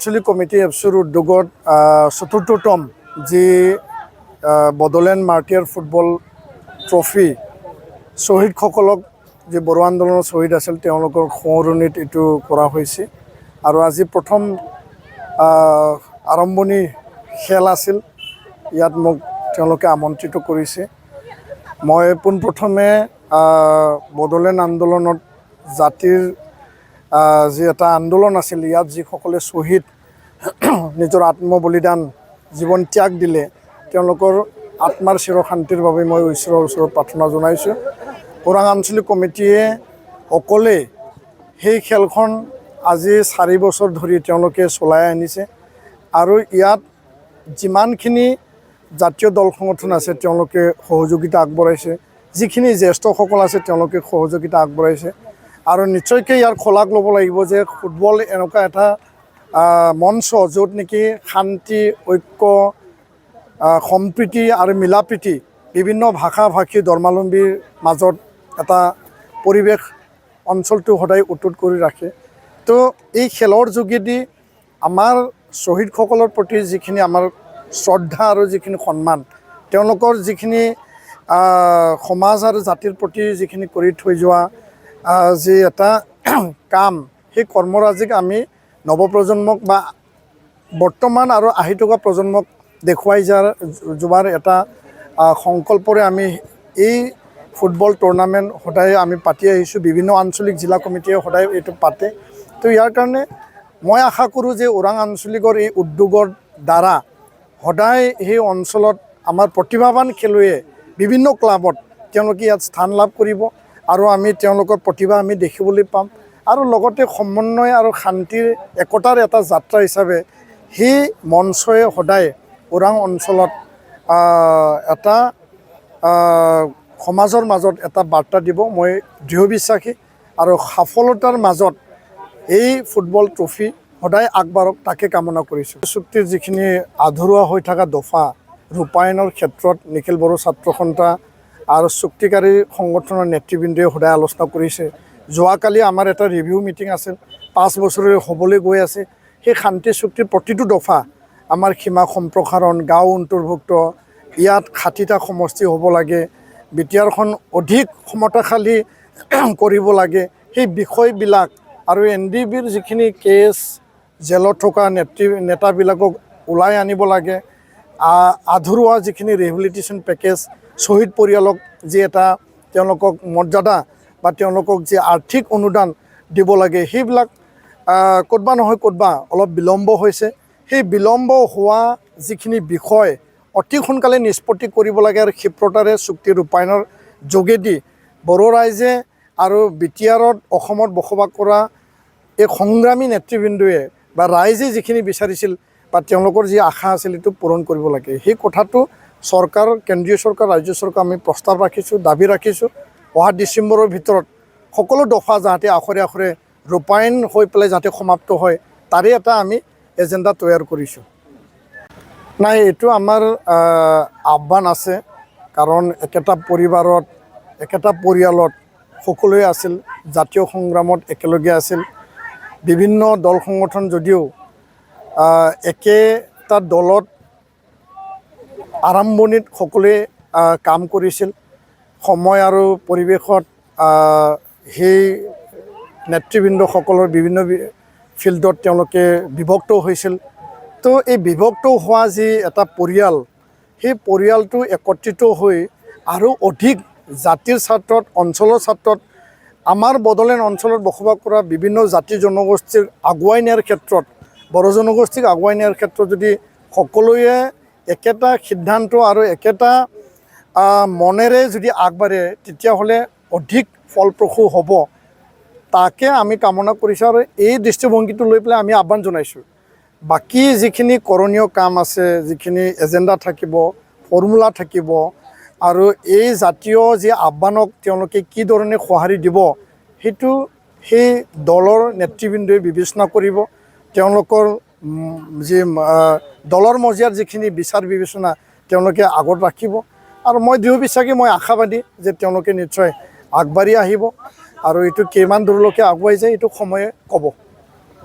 আঞ্চলিক কমিটি এফচুৰ উদ্যোগত চতুৰ্থতম যি বড়োলেণ্ড মাৰ্টিয়াৰ ফুটবল ট্ৰফি শ্বহীদসকলক যি বড়ো আন্দোলনৰ শ্বহীদ আছিল তেওঁলোকৰ সোঁৱৰণিত এইটো কৰা হৈছে আৰু আজি প্ৰথম আৰম্ভণি খেল আছিল ইয়াত মোক তেওঁলোকে আমন্ত্ৰিত কৰিছে মই পোনপ্ৰথমে বড়োলেণ্ড আন্দোলনত জাতিৰ যি এটা আন্দোলন আছিল ইয়াত যিসকলে শ্বহীদ নিজৰ আত্মবলিদান জীৱন ত্যাগ দিলে তেওঁলোকৰ আত্মাৰ চিৰশান্তিৰ বাবে মই ঈশ্বৰৰ ওচৰত প্ৰাৰ্থনা জনাইছোঁ ওৰাং আঞ্চলিক কমিটিয়ে অকলে সেই খেলখন আজি 4 বছৰ ধৰি তেওঁলোকে চলাই আনিছে আৰু ইয়াত যিমানখিনি জাতীয় দল সংগঠন আছে তেওঁলোকে সহযোগিতা আগবঢ়াইছে যিখিনি জ্যেষ্ঠসকল আছে তেওঁলোকে সহযোগিতা আগবঢ়াইছে আৰু নিশ্চয়কৈ ইয়াৰ খোলাক ল'ব লাগিব যে ফুটবল এনেকুৱা এটা মঞ্চ য'ত নেকি শান্তি ঐক্য সম্প্ৰীতি আৰু মিলাপ্ৰীতি বিভিন্ন ভাষা ভাষী ধৰ্মাৱলম্বীৰ মাজত এটা পৰিৱেশ অঞ্চলটো সদায় অটুট কৰি ৰাখে তো এই খেলৰ যোগেদি আমাৰ শ্বহীদসকলৰ প্ৰতি যিখিনি আমাৰ শ্ৰদ্ধা আৰু যিখিনি সন্মান তেওঁলোকৰ যিখিনি সমাজ আৰু জাতিৰ প্ৰতি যিখিনি কৰি থৈ যোৱা যি এটা কাম সেই কৰ্মৰাজিক আমি নৱপ্ৰজন্মক বা বৰ্তমান আৰু আহি থকা প্ৰজন্মক দেখুৱাই যোৱাৰ এটা সংকল্পৰে আমি এই ফুটবল টুৰ্ণামেণ্ট সদায় আমি পাতি আহিছোঁ বিভিন্ন আঞ্চলিক জিলা কমিটিয়ে সদায় এইটো পাতে তো ইয়াৰ কাৰণে মই আশা কৰোঁ যে ওৰাং আঞ্চলিকৰ এই উদ্যোগৰ দ্বাৰা সদায় সেই অঞ্চলত আমাৰ প্ৰতিভাৱান খেলুৱৈয়ে বিভিন্ন ক্লাবত তেওঁলোকে ইয়াত স্থান লাভ কৰিব আৰু আমি তেওঁলোকৰ প্ৰতিভা আমি দেখিবলৈ পাম আৰু লগতে সমন্বয় আৰু শান্তিৰ একতাৰ এটা যাত্ৰা হিচাপে সেই মঞ্চই সদায় ওৰাং অঞ্চলত এটা সমাজৰ মাজত এটা বাৰ্তা দিব মই দৃঢ় বিশ্বাসী আৰু সফলতাৰ মাজত এই ফুটবল ট্ৰফি সদায় আগবাঢ়ক তাকে কামনা কৰিছোঁ চুক্তিৰ যিখিনি আধৰুৱা হৈ থকা দফা ৰূপায়ণৰ ক্ষেত্ৰত নিখিল বড়ো ছাত্ৰ সন্থা আৰু চুক্তিকাৰী সংগঠনৰ নেতৃবৃন্দই সদায় আলোচনা কৰিছে যোৱাকালি আমাৰ এটা ৰিভিউ মিটিং আছিল 5 বছৰলৈ হ'বলৈ গৈ আছে সেই শান্তি চুক্তিৰ প্ৰতিটো দফা আমাৰ সীমা সম্প্ৰসাৰণ গাঁও অন্তৰ্ভুক্ত ইয়াত 60টা সমষ্টি হ'ব লাগে বিটিআৰখন অধিক ক্ষমতাশালী কৰিব লাগে সেই বিষয়বিলাক আৰু NDBৰ যিখিনি কেছ জেলত থকা নেতাবিলাকক ওলাই আনিব লাগে আধৰুৱা যিখিনি ৰিহেবিলিটেশ্যন পেকেজ শ্বহীদ পৰিয়ালক যি এটা তেওঁলোকক মৰ্যাদা বা তেওঁলোকক যি আৰ্থিক অনুদান দিব লাগে সেইবিলাক ক'তবা নহয় ক'তবা অলপ বিলম্ব হৈছে সেই বিলম্ব হোৱা যিখিনি বিষয় অতি সোনকালে নিষ্পত্তি কৰিব লাগে আৰু ক্ষিপ্ৰতাৰে চুক্তি ৰূপায়ণৰ যোগেদি বড়ো ৰাইজে আৰু বিটিআৰত অসমত বসবাস কৰা এই সংগ্ৰামী নেতৃবৃন্দয়ে বা ৰাইজে যিখিনি বিচাৰিছিল বা তেওঁলোকৰ যি আশা আছিল এইটো পূৰণ কৰিব লাগে সেই কথাটো চৰকাৰ কেন্দ্ৰীয় চৰকাৰ ৰাজ্য চৰকাৰ আমি প্ৰস্তাৱ ৰাখিছোঁ দাবী ৰাখিছোঁ অহা ডিচেম্বৰৰ ভিতৰত সকলো দফা যাতে আখৰে আখৰে ৰূপায়ণ হৈ পেলাই যাতে সমাপ্ত হয় তাৰে এটা আমি এজেণ্ডা তৈয়াৰ কৰিছোঁ নাই এইটো আমাৰ আহ্বান আছে কাৰণ একেটা পৰিবাৰত একেটা পৰিয়ালত সকলোৱে আছিল জাতীয় সংগ্ৰামত একেলগে আছিল বিভিন্ন দল সংগঠন যদিও একেটা দলত আৰম্ভণিত সকলোৱে কাম কৰিছিল সময় আৰু পৰিৱেশত সেই নেতৃবৃন্দসকলৰ বিভিন্ন ফিল্ডত তেওঁলোকে বিভক্ত হৈছিল তো এই বিভক্ত হোৱা যি এটা পৰিয়াল সেই পৰিয়ালটো একত্ৰিত হৈ আৰু অধিক জাতিৰ স্বাৰ্থত অঞ্চলৰ স্বাৰ্থত আমাৰ বড়োলেণ্ড অঞ্চলত বসবাস কৰা বিভিন্ন জাতি জনগোষ্ঠীক আগুৱাই নিয়াৰ ক্ষেত্ৰত বড়ো জনগোষ্ঠীক আগুৱাই নিয়াৰ ক্ষেত্ৰত যদি সকলোৱে একেটা সিদ্ধান্ত আৰু একেটা মনেৰে যদি আগবাঢ়ে তেতিয়াহ'লে অধিক ফলপ্ৰসূ হ'ব তাকে আমি কামনা কৰিছোঁ আৰু এই দৃষ্টিভংগীটো লৈ পেলাই আমি আহ্বান জনাইছোঁ বাকী যিখিনি কৰণীয় কাম আছে যিখিনি এজেণ্ডা থাকিব ফৰ্মুলা থাকিব আৰু এই জাতীয় যি আহ্বানক তেওঁলোকে কি ধৰণে সঁহাৰি দিব সেইটো সেই দলৰ নেতৃবৃন্দই বিবেচনা কৰিব তেওঁলোকৰ যি দলৰ মজিয়াৰ যিখিনি বিচাৰ বিবেচনা তেওঁলোকে আগত ৰাখিব আৰু মই দৃঢ় বিশ্বাসী মই আশাবাদী যে তেওঁলোকে নিশ্চয় আগবাঢ়ি আহিব আৰু এইটো কিমান দূৰলৈকে আগুৱাই যায় এইটো সময়ে ক'ব